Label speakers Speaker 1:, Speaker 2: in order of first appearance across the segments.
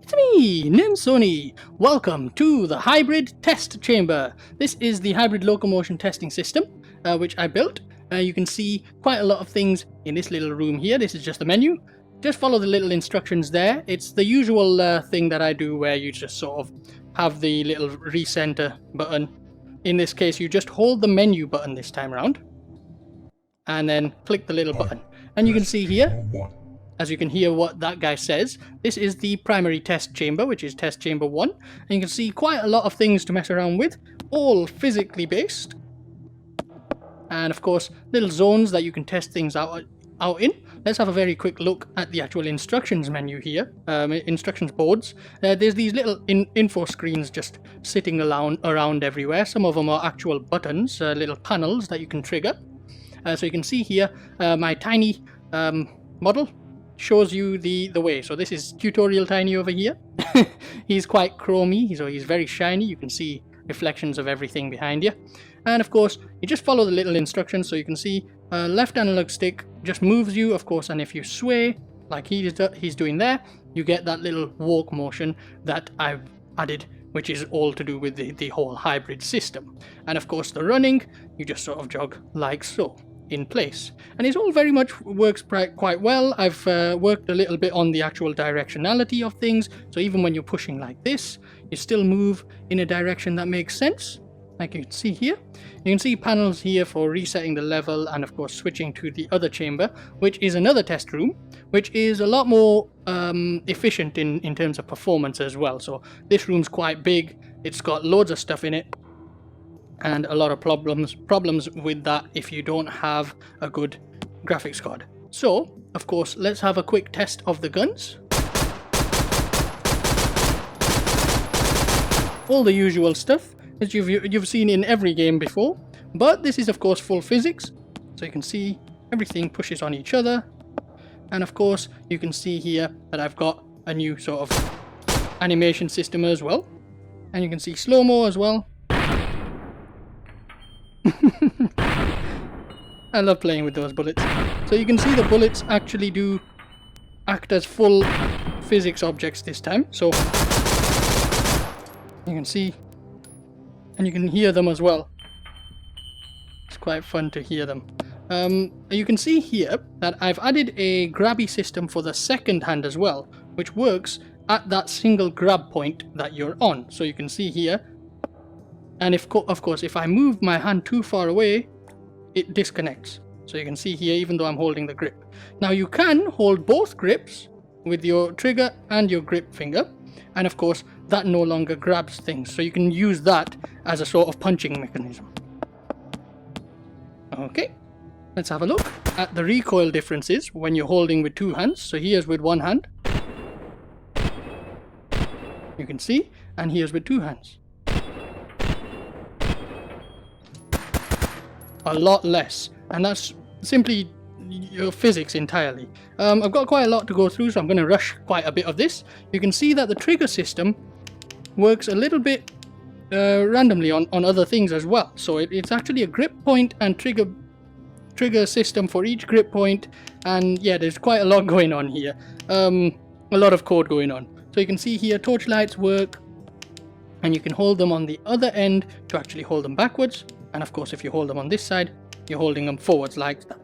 Speaker 1: It's me, Nimsoni. Welcome to the Hybrid Test Chamber. This is the Hybrid Locomotion testing system, which I built. You can see quite a lot of things in this little room here. This is just the menu. Just follow the little instructions there. It's the usual thing that I do where you just sort of have the little recenter button. In this case, you just hold the menu button this time around and then click the little button. And you can see here, as you can hear what that guy says, this is the primary test chamber, which is test chamber 1. And you can see quite a lot of things to mess around with, all physically based. And of course, little zones that you can test things out in. Let's have a very quick look at the actual instructions menu here, instructions boards. There's these little info screens just sitting around everywhere. Some of them are actual buttons, little panels that you can trigger. So you can see here, my tiny model shows you the way. So this is tutorial Tiny over here. He's quite chromy, so he's very shiny. You can see reflections of everything behind you. And of course, you just follow the little instructions. So you can see left analog stick just moves you, of course, and if you sway like he's doing there, you get that little walk motion that I've added, which is all to do with the whole hybrid system. And of course, the running, you just sort of jog like so in place, and it all very much works quite well. I've worked a little bit on the actual directionality of things, so even when you're pushing like this, you still move in a direction that makes sense, like you can see here. You can see panels here for resetting the level, and of course switching to the other chamber, which is another test room, which is a lot more efficient in terms of performance as well. So this room's quite big, it's got loads of stuff in it, and a lot of problems with that if you don't have a good graphics card. So, of course, let's have a quick test of the guns. All the usual stuff that you've seen in every game before, but this is of course full physics, so you can see everything pushes on each other. And of course, you can see here that I've got a new sort of animation system as well, and you can see slow-mo as well. I love playing with those bullets. So you can see the bullets actually do act as full physics objects this time. So you can see, and you can hear them as well. It's quite fun to hear them. You can see here that I've added a grabby system for the second hand as well, which works at that single grab point that you're on. So you can see here, and of course, if I move my hand too far away, it disconnects. So you can see here, even though I'm holding the grip. Now you can hold both grips with your trigger and your grip finger, and of course, that no longer grabs things. So you can use that as a sort of punching mechanism. Okay, let's have a look at the recoil differences when you're holding with two hands. So here's with one hand, you can see, and here's with two hands. A lot less, and that's simply your physics entirely. I've got quite a lot to go through, so I'm going to rush quite a bit of this. You can see that the trigger system works a little bit randomly on other things as well. So it's actually a grip point and trigger system for each grip point, and yeah, there's quite a lot going on here. A lot of code going on. So you can see here torchlights work, and you can hold them on the other end to actually hold them backwards. And of course, if you hold them on this side, you're holding them forwards like that.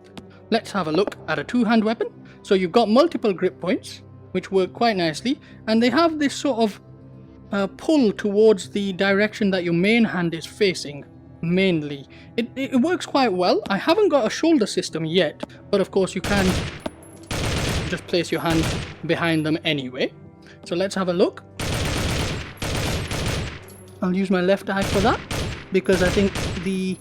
Speaker 1: Let's have a look at a two-hand weapon. So you've got multiple grip points, which work quite nicely, and they have this sort of pull towards the direction that your main hand is facing, mainly. It works quite well. I haven't got a shoulder system yet, but of course you can just place your hand behind them anyway. So let's have a look. I'll use my left eye for that, because I think the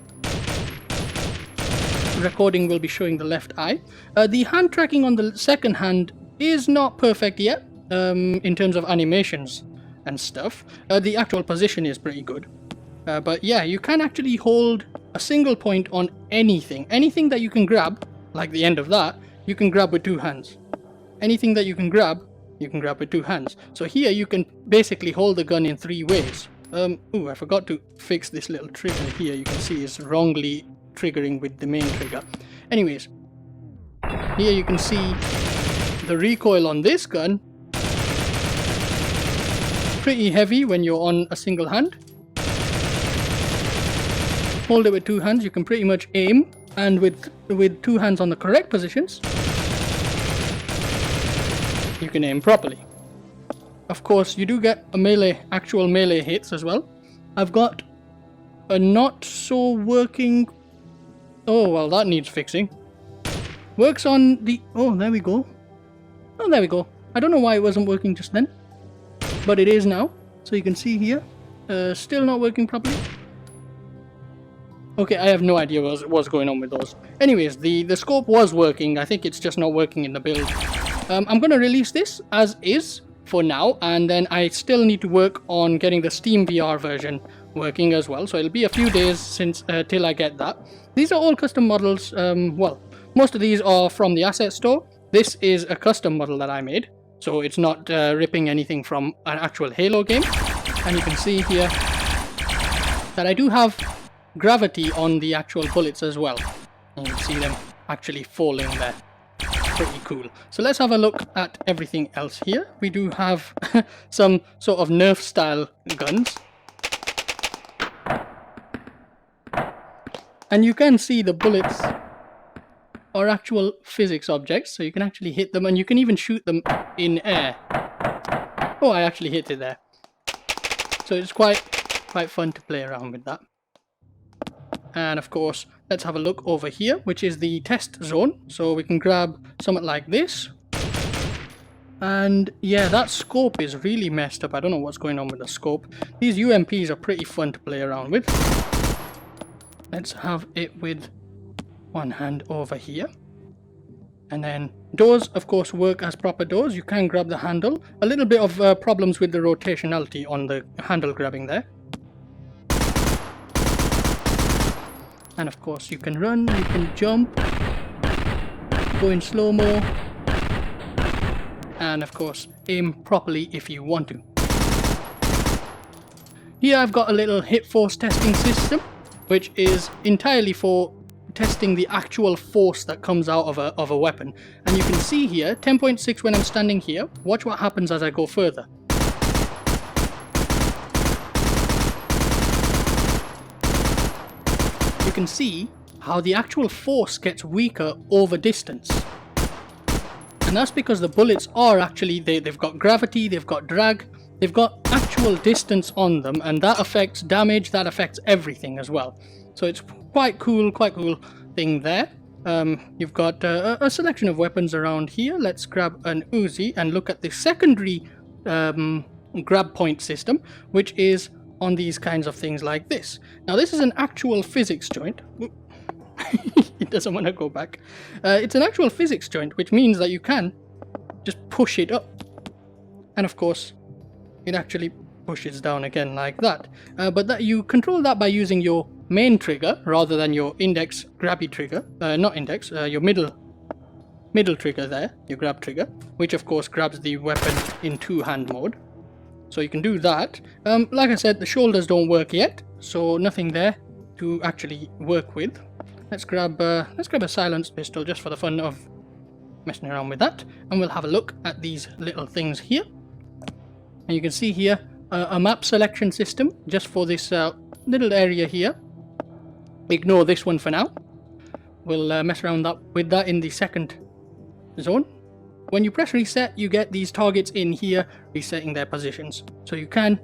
Speaker 1: recording will be showing the left eye. The hand tracking on the second hand is not perfect yet in terms of animations and stuff. The actual position is pretty good. But yeah, you can actually hold a single point on anything. Anything that you can grab, like the end of that, you can grab with two hands. Anything that you can grab with two hands. So here you can basically hold the gun in three ways. Ooh, I forgot to fix this little trigger here. You can see it's wrongly triggering with the main trigger. Anyways, here you can see the recoil on this gun pretty heavy when you're on a single hand. Hold it with two hands, you can pretty much aim, and with two hands on the correct positions, you can aim properly. Of course, you do get a actual melee hits as well. I've got a not so working... Oh, well, that needs fixing. Works on the... Oh, there we go. Oh, there we go. I don't know why it wasn't working just then, but it is now. So you can see here, still not working properly. Okay, I have no idea what's going on with those. Anyways, the scope was working. I think it's just not working in the build. I'm going to release this as is for now, and then I still need to work on getting the Steam VR version working as well. So it'll be a few days since till I get that. These are all custom models. Well, most of these are from the asset store. This is a custom model that I made, so it's not ripping anything from an actual Halo game. And you can see here that I do have gravity on the actual bullets as well. And you can see them actually falling there. Pretty cool. So let's have a look at everything else here. We do have some sort of Nerf style guns. And you can see the bullets are actual physics objects, so you can actually hit them, and you can even shoot them in air. Oh, I actually hit it there. So it's quite fun to play around with that. And of course, let's have a look over here, which is the test zone. So we can grab something like this. And yeah, that scope is really messed up. I don't know what's going on with the scope. These UMPs are pretty fun to play around with. Let's have it with one hand over here. And then doors, of course, work as proper doors. You can grab the handle. A little bit of problems with the rotationality on the handle grabbing there. And of course, you can run, you can jump, go in slow-mo, and of course, aim properly if you want to. Here I've got a little hit force testing system, which is entirely for testing the actual force that comes out of a weapon. And you can see here, 10.6 when I'm standing here. Watch what happens as I go further. You can see how the actual force gets weaker over distance. And that's because the bullets are actually, they've got gravity, they've got drag, they've got actual distance on them, and that affects damage, that affects everything as well. So it's quite cool thing there. You've got a selection of weapons around here. Let's grab an Uzi and look at the secondary grab point system, which is on these kinds of things like this. Now this is an actual physics joint. It doesn't want to go back. It's an actual physics joint, which means that you can just push it up. And of course, it actually pushes down again like that. But that you control that by using your main trigger rather than your index grabby trigger. Not index, your middle trigger there, your grab trigger, which of course grabs the weapon in two-hand mode. So you can do that. Like I said, the shoulders don't work yet, so nothing there to actually work with. Let's grab a silenced pistol just for the fun of messing around with that, and we'll have a look at these little things here. And you can see here a map selection system just for this little area here. Ignore this one for now. We'll mess around with that in the second zone. When you press reset, you get these targets in here resetting their positions. So you can...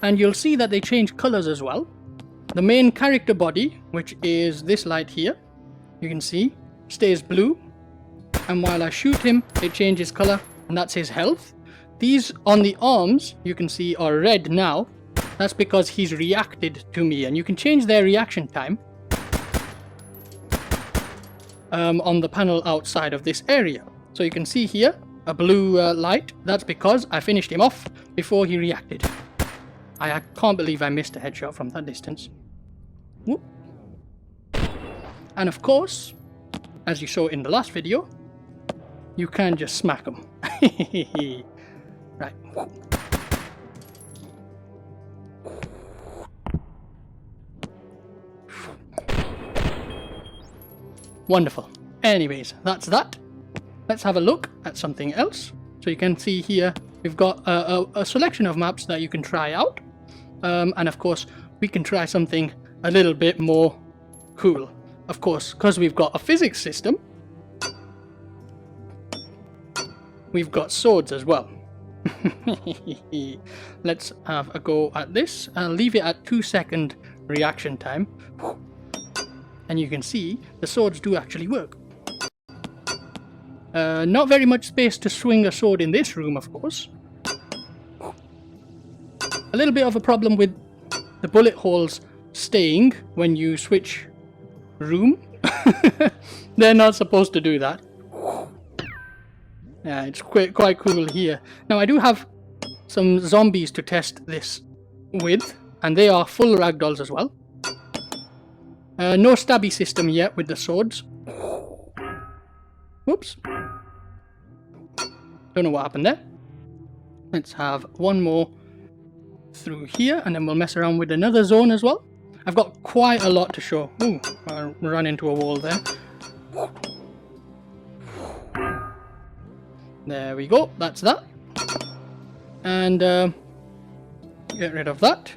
Speaker 1: And you'll see that they change colors as well. The main character body, which is this light here, you can see, stays blue. And while I shoot him, it changes color, and that's his health. These on the arms, you can see, are red now. That's because he's reacted to me, and you can change their reaction time on the panel outside of this area. So you can see here a blue light. That's because I finished him off before he reacted. I can't believe I missed a headshot from that distance. Whoop. And of course, as you saw in the last video, you can just smack them. Right. Wonderful. Anyways, that's that. Let's have a look at something else. So you can see here, we've got a selection of maps that you can try out. And of course, we can try something a little bit more cool. Of course, because we've got a physics system, we've got swords as well. Let's have a go at this. I'll leave it at 2-second reaction time. And you can see the swords do actually work. Not very much space to swing a sword in this room, of course. A little bit of a problem with the bullet holes staying when you switch room. They're not supposed to do that. Yeah, it's quite cool here. Now I do have some zombies to test this with, and they are full ragdolls as well. No stabby system yet with the swords. Whoops. Don't know what happened there. Let's have one more through here, and then we'll mess around with another zone as well. I've got quite a lot to show. Ooh, I ran into a wall there. There we go, that's that. And get rid of that.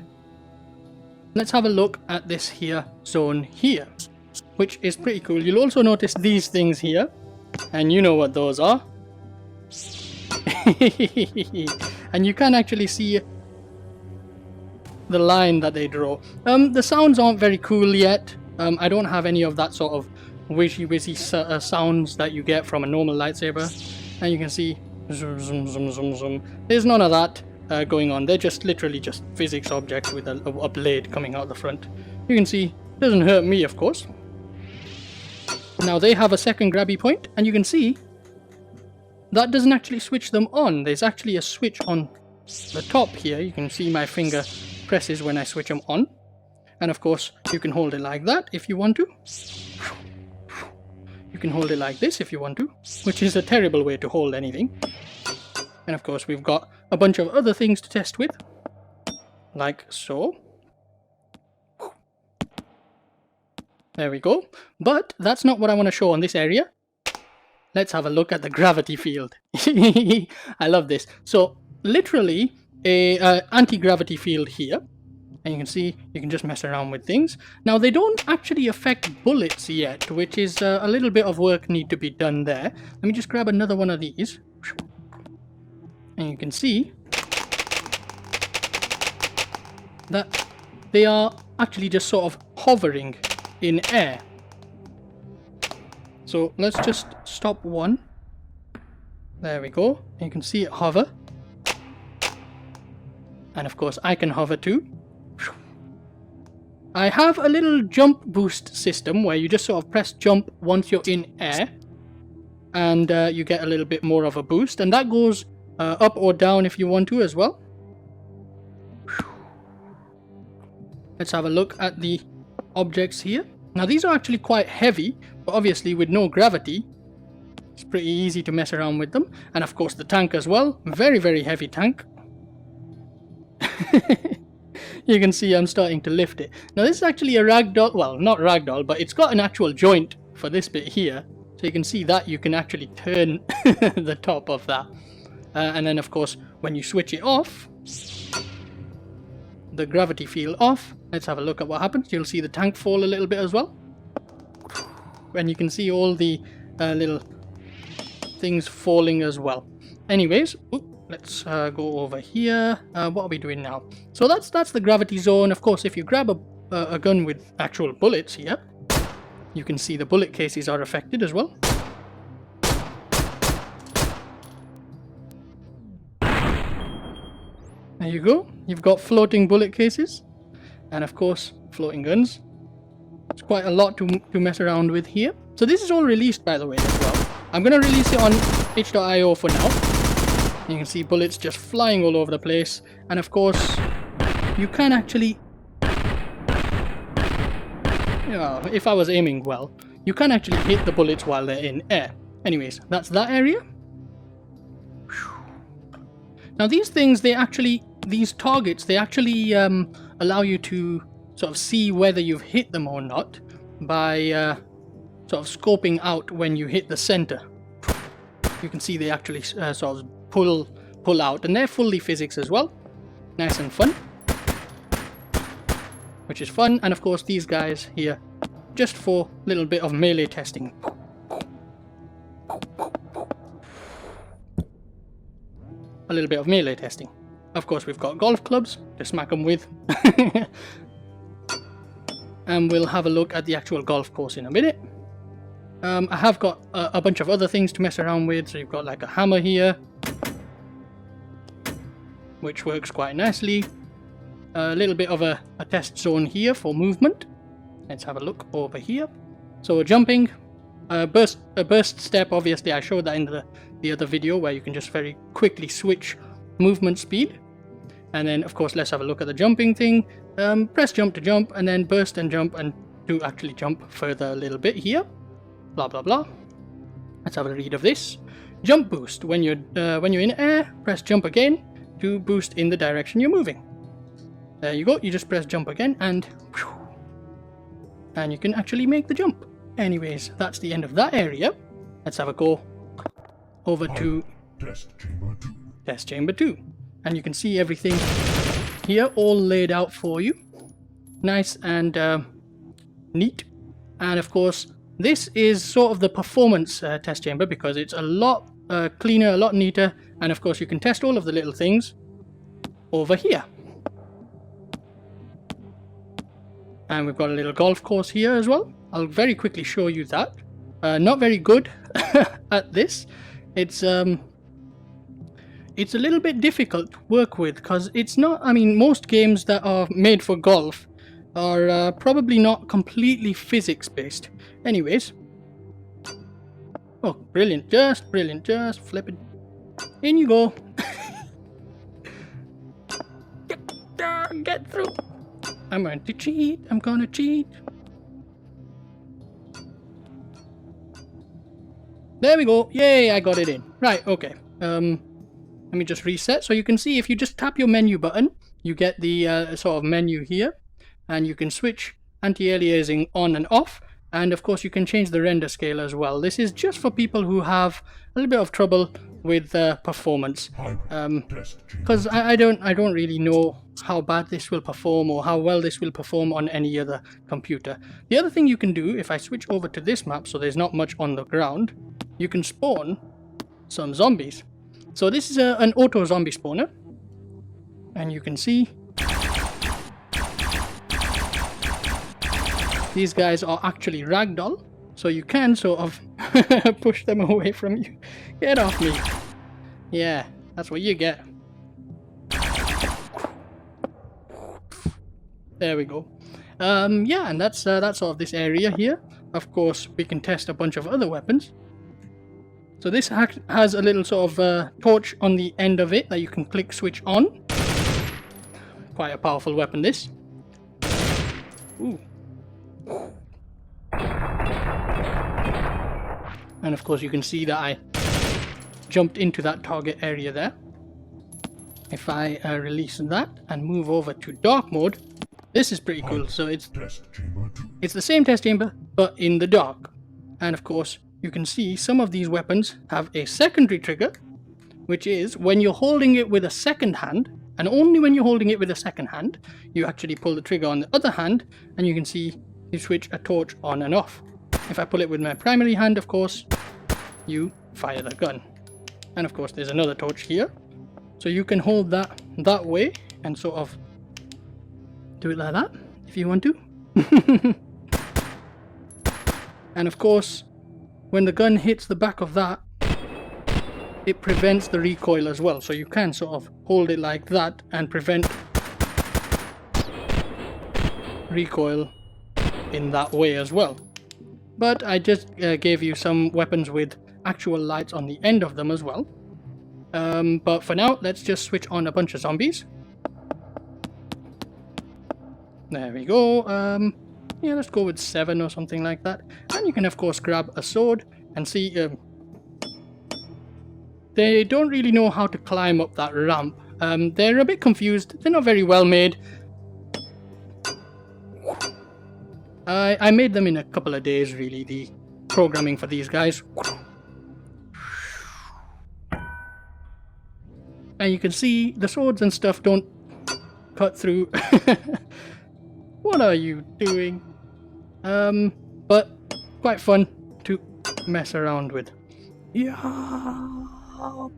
Speaker 1: Let's have a look at this here zone here, which is pretty cool. You'll also notice these things here, and you know what those are. And you can actually see the line that they draw. The sounds aren't very cool yet. I don't have any of that sort of wishy-wishy sounds that you get from a normal lightsaber. And you can see zoom, zoom, zoom, zoom, zoom. There's none of that going on. They're just literally just physics objects with a blade coming out the front. You can see it doesn't hurt me, of course. Now they have a second grabby point, and you can see that doesn't actually switch them on. There's actually a switch on the top here. You can see my finger presses when I switch them on. And of course, you can hold it like that if you want to. You can hold it like this if you want to, which is a terrible way to hold anything. And of course, we've got a bunch of other things to test with, like so. There we go. But that's not what I want to show on this area. Let's have a look at the gravity field. I love this. So literally a anti-gravity field here. And you can see you can just mess around with things. Now they don't actually affect bullets yet, which is a little bit of work need to be done there. Let me just grab another one of these. And you can see that they are actually just sort of hovering in air. So let's just stop one. There we go. You can see it hover. And of course I can hover too. I have a little jump boost system where you just sort of press jump once you're in air. And you get a little bit more of a boost. And that goes up or down if you want to as well. Let's have a look at the objects here. Now these are actually quite heavy, but obviously with no gravity, it's pretty easy to mess around with them. And of course the tank as well, very, very heavy tank. You can see I'm starting to lift it. Now this is actually a ragdoll, well not ragdoll, but it's got an actual joint for this bit here. So you can see that you can actually turn the top of that. And then of course when you switch it off, the gravity field off, let's have a look at what happens. You'll see the tank fall a little bit as well. And you can see all the little things falling as well. Anyways, let's go over here. What are we doing now? So that's the gravity zone. Of course, if you grab a gun with actual bullets here, you can see the bullet cases are affected as well. There you go. You've got floating bullet cases. And of course, floating guns. It's quite a lot to mess around with here. So this is all released, by the way, as well. I'm going to release it on itch.io for now. You can see bullets just flying all over the place. And of course, you can actually... if I was aiming well, you can actually hit the bullets while they're in air. Anyways, that's that area. Now these things, these targets, they actually allow you to sort of see whether you've hit them or not by sort of scoping out when you hit the center. You can see they actually sort of pull out, and they're fully physics as well. Nice and fun. Which is fun, and of course these guys here, just for a little bit of melee testing. A little bit of melee testing. Of course we've got golf clubs to smack them with. And we'll have a look at the actual golf course in a minute. I have got a bunch of other things to mess around with. So you've got like a hammer here, which works quite nicely. A little bit of a test zone here for movement. Let's have a look over here. So jumping, a burst step, obviously I showed that in the other video where you can just very quickly switch movement speed. And then of course let's have a look at the jumping thing. Press jump to jump, and then burst and jump, and to actually jump further a little bit here. Blah blah blah. Let's have a read of this. Jump boost. When you're in air, press jump again to boost in the direction you're moving. There you go. You just press jump again, and you can actually make the jump. Anyways, that's the end of that area. Let's have a go over to test chamber 2, and you can see everything here all laid out for you, nice and neat. And of course this is sort of the performance test chamber, because it's a lot cleaner, a lot neater, and of course you can test all of the little things over here. And we've got a little golf course here as well. I'll very quickly show you that. Not very good at this. It's a little bit difficult to work with, because it's not, I mean, most games that are made for golf are probably not completely physics based. Anyways. Oh, brilliant, just flip it. In you go. Get through. I'm going to cheat. There we go. Yay, I got it in. Right, okay. Let me just reset. So you can see if you just tap your menu button, you get the sort of menu here, and you can switch anti-aliasing on and off, and of course you can change the render scale as well. This is just for people who have a little bit of trouble with performance, because I don't really know how bad this will perform or how well this will perform on any other computer. The other thing you can do, if I switch over to this map, so there's not much on the ground, you can spawn some zombies. So this is an auto zombie spawner, and you can see these guys are actually ragdoll, so you can sort of push them away from you. Get off me. Yeah, that's what you get. There we go. Yeah, and that's sort of this area here. Of course, we can test a bunch of other weapons. So this has a little sort of torch on the end of it that you can click switch on. Quite a powerful weapon, this. Ooh. And of course you can see that I jumped into that target area there. If I release that and move over to dark mode, this is pretty cool. So it's the same test chamber, but in the dark. And of course you can see some of these weapons have a secondary trigger, which is when you're holding it with a second hand, and only when you're holding it with a second hand, you actually pull the trigger on the other hand, and you can see you switch a torch on and off. If I pull it with my primary hand, of course, you fire the gun. And of course there's another torch here. So you can hold that way and sort of do it like that if you want to. And of course, when the gun hits the back of that, it prevents the recoil as well. So you can sort of hold it like that and prevent recoil in that way as well. But I just gave you some weapons with actual lights on the end of them as well. But for now, let's just switch on a bunch of zombies. There we go. Yeah, let's go with 7 or something like that. And you can of course grab a sword and see they don't really know how to climb up that ramp. They're a bit confused. They're not very well made. I made them in a couple of days, really, the programming for these guys. And you can see the swords and stuff don't cut through. What are you doing? But quite fun to mess around with. Yeah.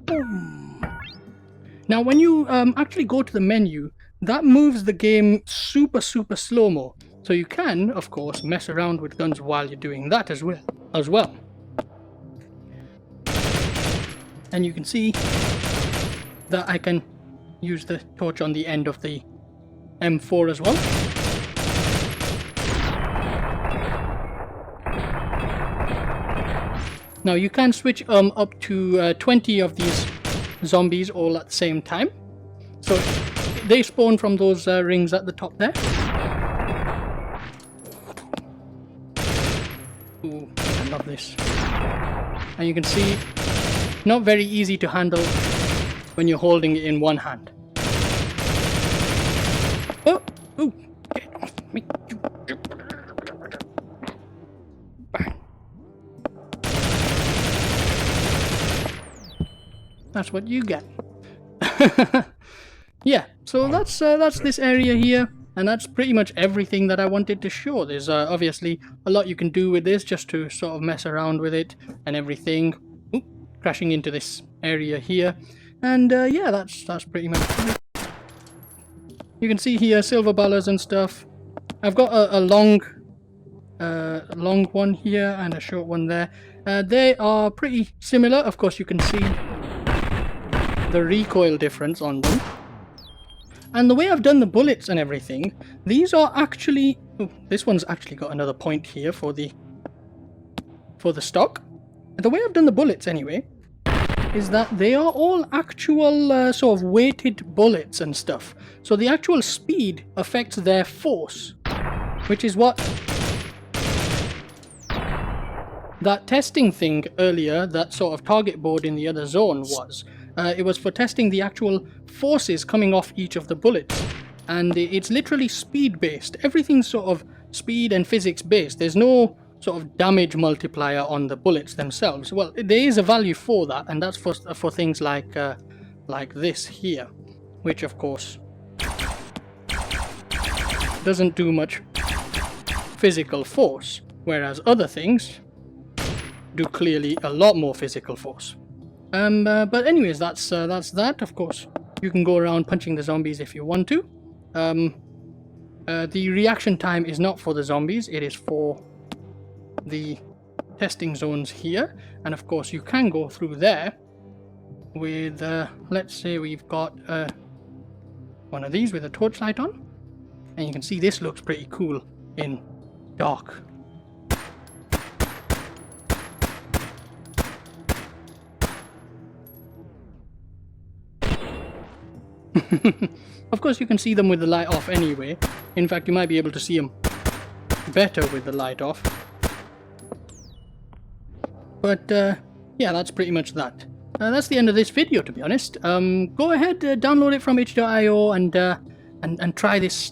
Speaker 1: Boom. Now when you actually go to the menu, that moves the game super slow-mo. So you can, of course, mess around with guns while you're doing that as well. And you can see that I can use the torch on the end of the M4 as well. Now you can switch up to 20 of these zombies all at the same time. So they spawn from those rings at the top there. Ooh, I love this. And you can see, not very easy to handle when you're holding it in one hand. Oh, ooh, get off me. Bang. That's what you get. Yeah, so that's this area here, and that's pretty much everything that I wanted to show. There's obviously a lot you can do with this, just to sort of mess around with it and everything. Ooh, crashing into this area here, and yeah, that's pretty much it. You can see here silver ballas and stuff. I've got a long one here and a short one there. They are pretty similar. Of course, you can see the recoil difference on them. And the way I've done the bullets and everything, these are actually... Oh, this one's actually got another point here for the stock. The way I've done the bullets anyway, is that they are all actual sort of weighted bullets and stuff. So the actual speed affects their force, which is what that testing thing earlier, that sort of target board in the other zone was. It was for testing the actual forces coming off each of the bullets, and it's literally speed based. Everything's sort of speed and physics based. There's no sort of damage multiplier on the bullets themselves. Well, there is a value for that, and that's for things like this here, which of course doesn't do much physical force, whereas other things do clearly a lot more physical force. But anyways, that's that. Of course, you can go around punching the zombies if you want to. The reaction time is not for the zombies, it is for the testing zones here. And of course, you can go through there with, let's say we've got one of these with a torchlight on. And you can see this looks pretty cool in dark. Of course, you can see them with the light off anyway. In fact, you might be able to see them better with the light off. But yeah, that's pretty much that. That's the end of this video, to be honest. Go ahead, download it from itch.io and try this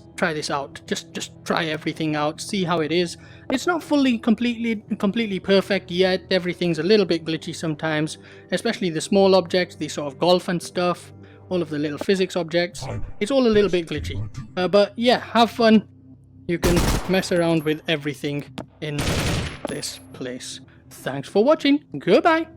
Speaker 1: out. Just try everything out, see how it is. It's not fully completely perfect yet. Everything's a little bit glitchy sometimes, especially the small objects, the sort of golf and stuff. All of the little physics objects. It's all a little bit glitchy. But yeah, have fun. You can mess around with everything in this place. Thanks for watching. Goodbye.